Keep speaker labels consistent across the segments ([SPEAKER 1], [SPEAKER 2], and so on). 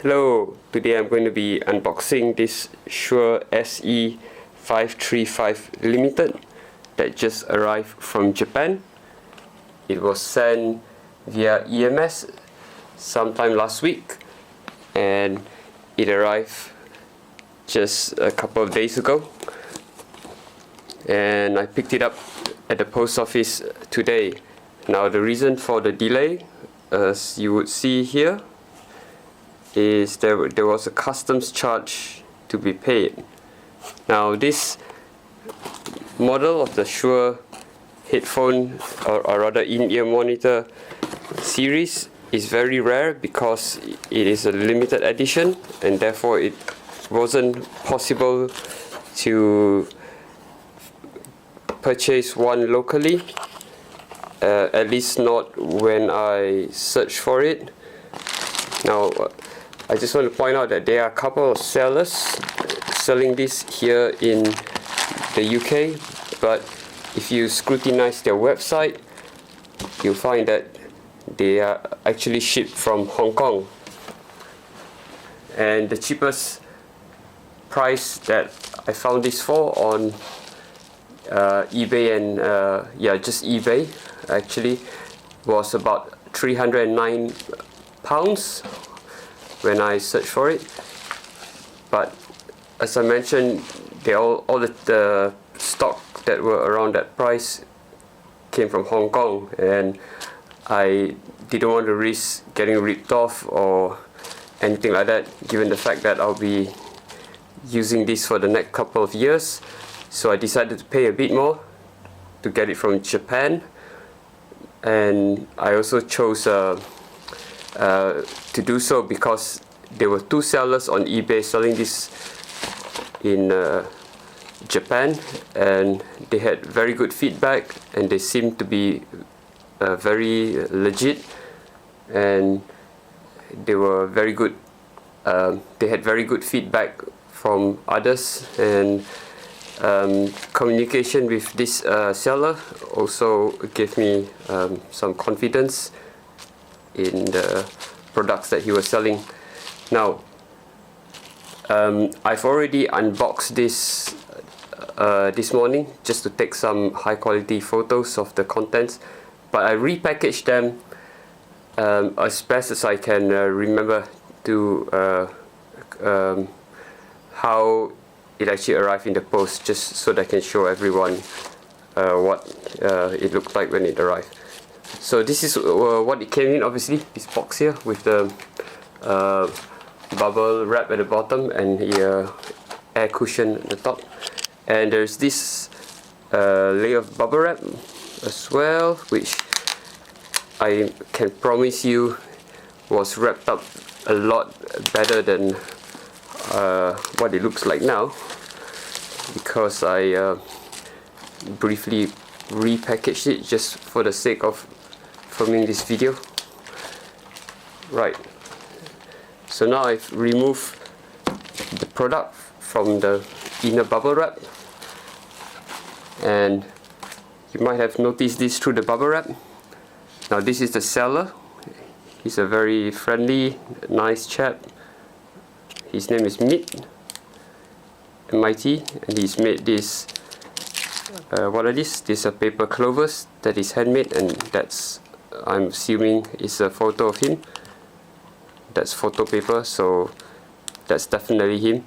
[SPEAKER 1] Hello, today I'm going to be unboxing this Shure SE535 Limited that just arrived from Japan. It was sent via EMS sometime last week and it arrived just a couple of days ago, and I picked it up at the post office today. Now the reason for the delay, as you would see here, is there was a customs charge to be paid. Now this model of the Shure headphone, or rather in-ear monitor series, is very rare because it is a limited edition and therefore it wasn't possible to purchase one locally, at least not when I searched for it. Now I just want to point out that there are a couple of sellers selling this here in the UK, but if you scrutinize their website, you'll find that they are actually shipped from Hong Kong, and the cheapest price that I found this for on eBay and just eBay actually was about £309 when I searched for it. But as I mentioned, all the stock that were around that price came from Hong Kong, and I didn't want to risk getting ripped off or anything like that, given the fact that I'll be using this for the next couple of years. So I decided to pay a bit more to get it from Japan, and I also chose to do so because there were two sellers on eBay selling this in Japan, and they had very good feedback and they seemed to be very legit, and they were very good. They had very good feedback from others, and communication with this seller also gave me some confidence in the products that he was selling. Now I've already unboxed this this morning just to take some high quality photos of the contents, but I repackaged them as best as I can remember to how it actually arrived in the post, just so that I can show everyone what it looked like when it arrived. So this is what it came in, obviously, this box here with the bubble wrap at the bottom and the air cushion at the top, and there's this layer of bubble wrap as well, which I can promise you was wrapped up a lot better than what it looks like now, because I briefly repackaged it just for the sake of filming this video. Right, so now I've removed the product from the inner bubble wrap, and you might have noticed this through the bubble wrap. Now this is the seller. He's a very friendly, nice chap. His name is MIT, and he's made this what are these? These are paper clovers that is handmade, and that's, I'm assuming, is a photo of him. That's photo paper, so that's definitely him.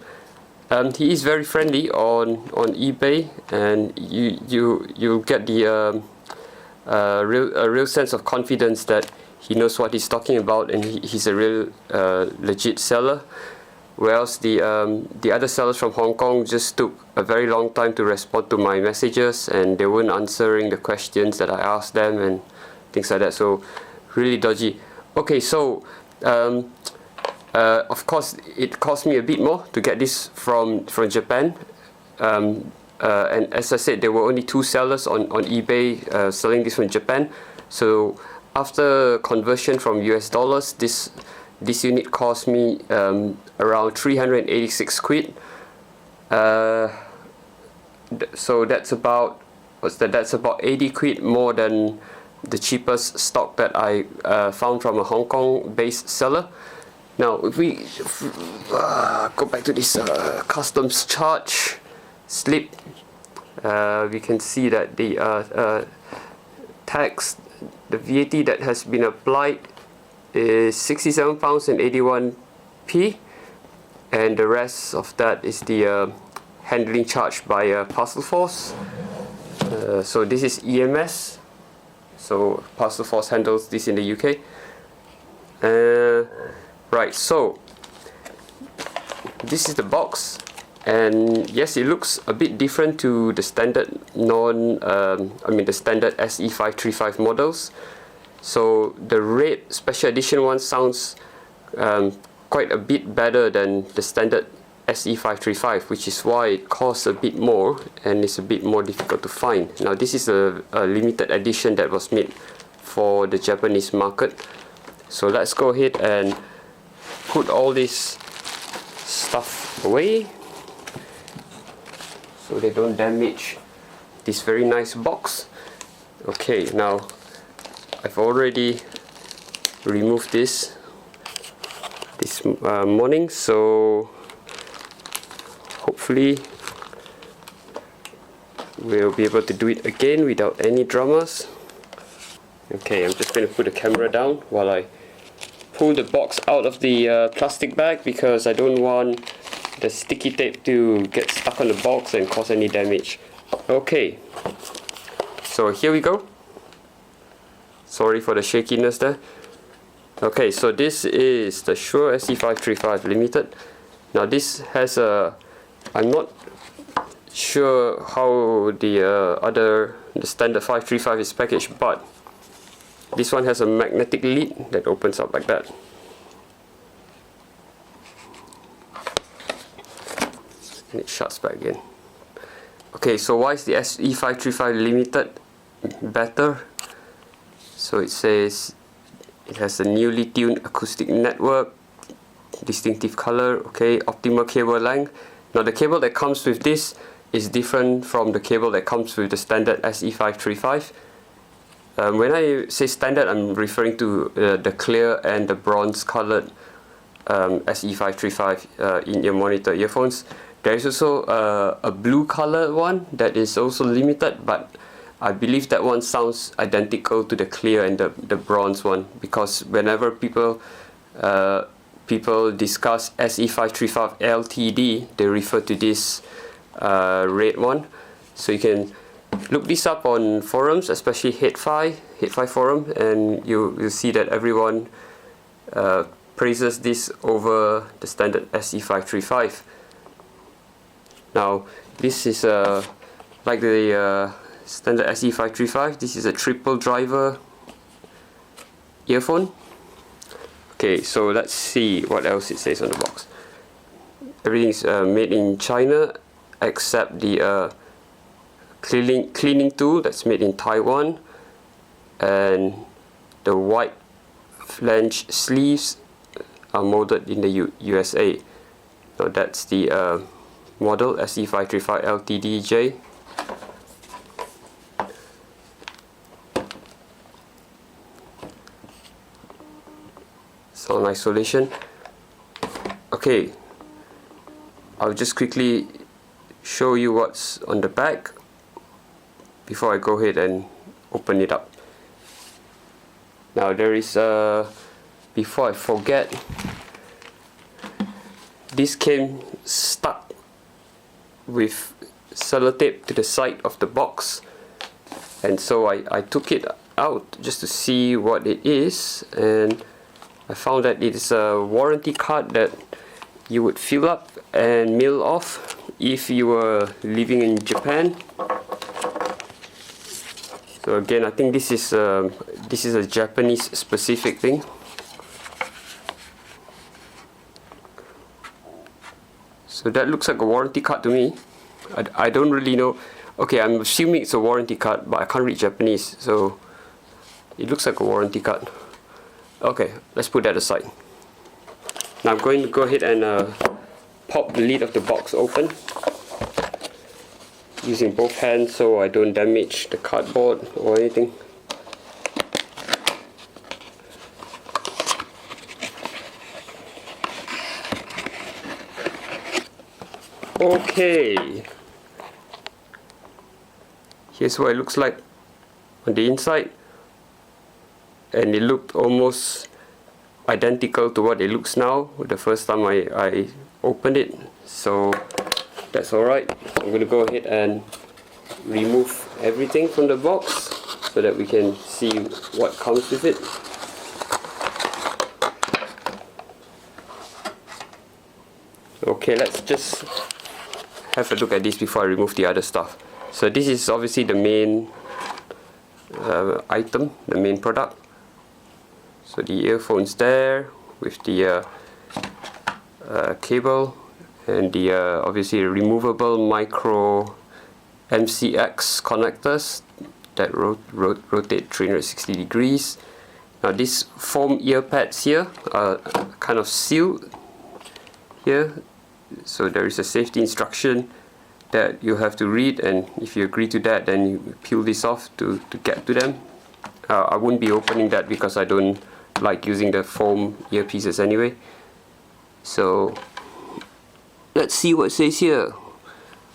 [SPEAKER 1] He is very friendly on eBay, and you'll get the real sense of confidence that he knows what he's talking about, and he's a real legit seller. Whereas the other sellers from Hong Kong just took a very long time to respond to my messages, and they weren't answering the questions that I asked them and things like that. So really dodgy. Okay, so of course it cost me a bit more to get this from Japan, and as I said, there were only two sellers on eBay selling this from Japan. So after conversion from US dollars, this unit cost me around 386 quid. So that's about, that's about 80 quid more than the cheapest stock that I found from a Hong Kong based seller. Now if we go back to this customs charge slip, we can see that the tax, the VAT that has been applied is £67.81, and the rest of that is the handling charge by Parcel Force. So this is EMS, so Parcel Force handles this in the UK. Right, so this is the box, and yes, it looks a bit different to the standard the standard SE535 models. So the red special edition one sounds quite a bit better than the standard SE535, which is why it costs a bit more and it's a bit more difficult to find. Now this is a limited edition that was made for the Japanese market. So let's go ahead and put all this stuff away so they don't damage this very nice box. Okay, now I've already removed this morning, so hopefully we'll be able to do it again without any dramas. Okay, I'm just going to put the camera down while I pull the box out of the plastic bag, because I don't want the sticky tape to get stuck on the box and cause any damage. Okay, so here we go. Sorry for the shakiness there. Okay, so this is the Shure SE535 Limited. Now this has a, I'm not sure how the standard 535 is packaged, but this one has a magnetic lid that opens up like that. And it shuts back again. Okay, so why is the SE535 Limited better? So it says it has a newly tuned acoustic network, distinctive color, okay, optimal cable length. Now the cable that comes with this is different from the cable that comes with the standard SE535. When I say standard, I'm referring to the clear and the bronze colored SE535 in-ear monitor earphones. There is also a blue colored one that is also limited, but I believe that one sounds identical to the clear and the bronze one, because whenever people discuss SE535LTD, they refer to this red one. So you can look this up on forums, especially Head5 forum, and you'll see that everyone praises this over the standard SE535. Now this is like the standard SE535. This is a triple driver earphone. Okay, so let's see what else it says on the box. Everything's made in China except the cleaning tool that's made in Taiwan, and the white flange sleeves are molded in the USA. So that's the model SE535LTD-J. Sound isolation. Okay, I'll just quickly show you what's on the back before I go ahead and open it up. Now there is before I forget, this came stuck with sellotape to the side of the box, and so I took it out just to see what it is, and I found that it is a warranty card that you would fill up and mail off if you were living in Japan. So again, I think this is a Japanese specific thing. So that looks like a warranty card to me. I don't really know. Okay, I'm assuming it's a warranty card, but I can't read Japanese, so it looks like a warranty card. Okay, let's put that aside. Now I'm going to go ahead and pop the lid of the box open using both hands so I don't damage the cardboard or anything. Okay, here's what it looks like on the inside, and it looked almost identical to what it looks now the first time I opened it, so that's alright. I'm going to go ahead and remove everything from the box so that we can see what comes with it. Okay, let's just have a look at this before I remove the other stuff. So this is obviously the main item, the main product. So the earphones there with the cable and the obviously removable micro MCX connectors that rotate 360 degrees. Now these foam ear pads here are kind of sealed here, so there is a safety instruction that you have to read, and if you agree to that, then you peel this off to get to them. I wouldn't be opening that because I don't like using the foam earpieces anyway. So let's see what it says here.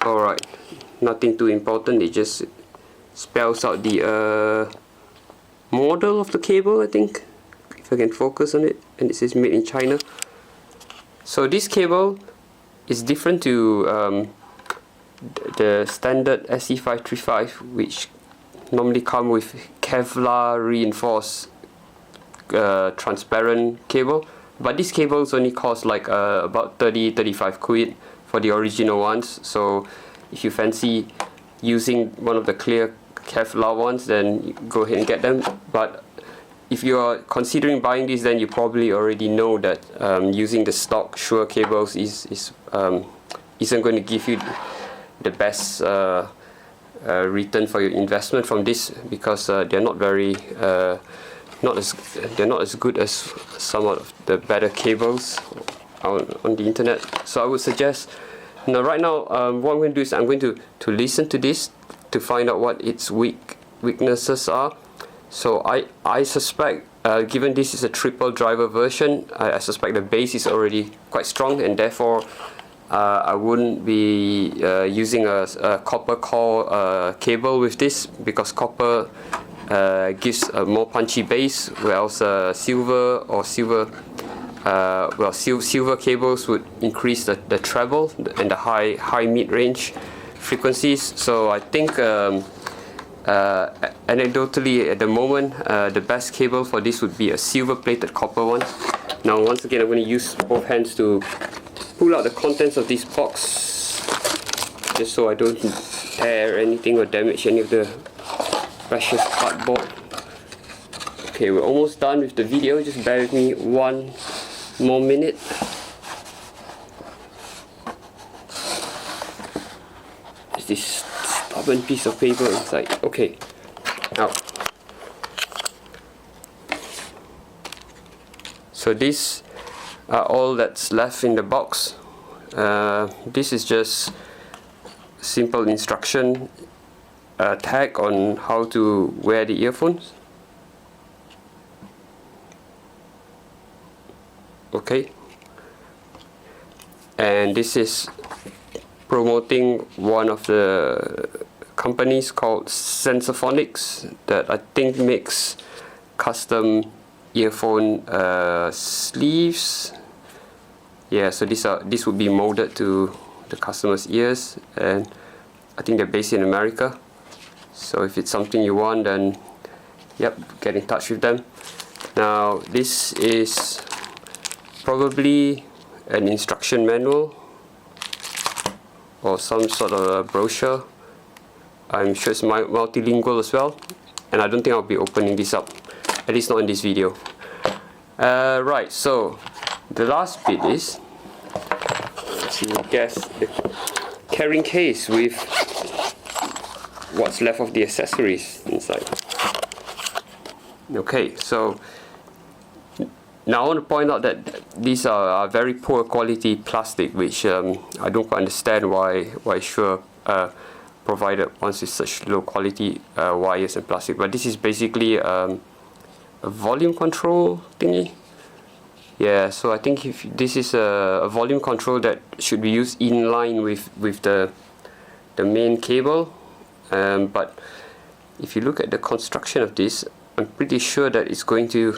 [SPEAKER 1] Alright, nothing too important, it just spells out the model of the cable, I think, if I can focus on it, and it says made in China. So this cable is different to the standard SE535, which normally come with Kevlar reinforced transparent cable, but these cables only cost like about 30-35 quid for the original ones. So if you fancy using one of the clear Kevlar ones, then go ahead and get them. But if you are considering buying these, then you probably already know that using the stock Shure cables isn't going to give you the best return for your investment from this, because they're not very not as good as some of the better cables on the internet. So I would suggest, right now what I'm going to do is I'm going to listen to this to find out what its weaknesses are. So I suspect, given this is a triple driver version, I suspect the bass is already quite strong, and therefore I wouldn't be using a copper core cable with this, because copper gives a more punchy bass, whereas silver cables would increase the treble and the high mid-range frequencies. So I think anecdotally at the moment, the best cable for this would be a silver plated copper one. Now once again, I'm going to use both hands to pull out the contents of this box, just so I don't tear anything or damage any of the precious cardboard. Okay, we're almost done with the video, just bear with me one more minute. There's this stubborn piece of paper inside. Okay, out. So these are all that's left in the box. This is just simple instruction tag on how to wear the earphones. Okay, and this is promoting one of the companies called Sensophonics that I think makes custom earphone sleeves. Yeah, so this would be molded to the customer's ears, and I think they're based in America. So if it's something you want, then yep, get in touch with them. Now this is probably an instruction manual or some sort of a brochure. I'm sure it's multilingual as well, and I don't think I'll be opening this up, at least not in this video. Right, so the last bit is, let's see, guess the carrying case with what's left of the accessories inside. Okay, so now I want to point out that these are very poor quality plastic, which I don't quite understand why Shure provided ones with such low quality wires and plastic. But this is basically a volume control thingy. Yeah, so I think if this is a volume control that should be used in line with the main cable, but if you look at the construction of this, I'm pretty sure that it's going to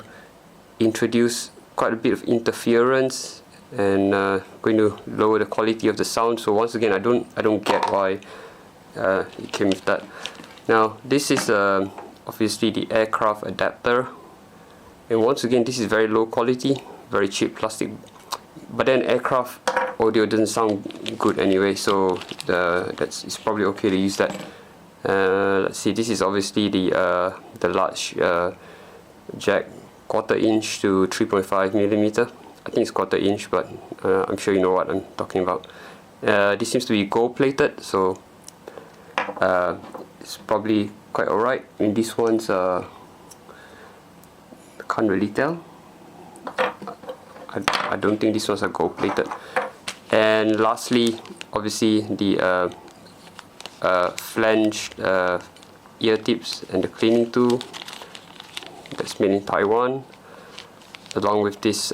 [SPEAKER 1] introduce quite a bit of interference and going to lower the quality of the sound. So once again, I don't get why it came with that. Now this is obviously the aircraft adapter, and once again this is very low quality, very cheap plastic, but then aircraft audio doesn't sound good anyway, so it's probably okay to use that. Let's see, this is obviously the large jack, 1/4 inch to 3.5 millimeter. I think it's 1/4 inch, but I'm sure you know what I'm talking about. This seems to be gold plated, so it's probably quite alright. I mean, these ones can't really tell. I don't think these ones are gold plated. And lastly, obviously the flanged ear tips and the cleaning tool that's made in Taiwan, along with this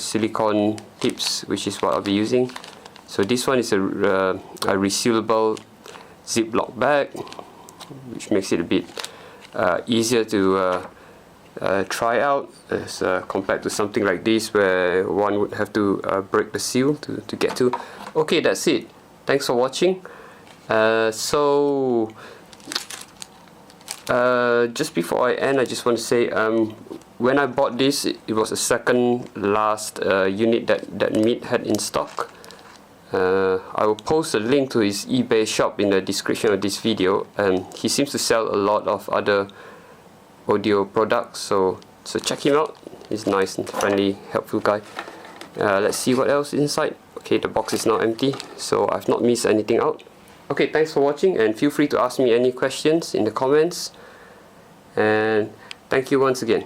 [SPEAKER 1] silicone tips, which is what I'll be using. So this one is a resealable Ziploc bag, which makes it a bit easier to try out as compared to something like this where one would have to break the seal to get to. Okay, that's it. Thanks for watching. Just before I end, I just want to say, when I bought this, it was the second last unit that Meet had in stock. I will post a link to his eBay shop in the description of this video, and he seems to sell a lot of other audio products, so check him out. He's nice and friendly, helpful guy. Let's see what else is inside. Okay, the box is now empty, so I've not missed anything out. Okay, thanks for watching, and feel free to ask me any questions in the comments, and thank you once again.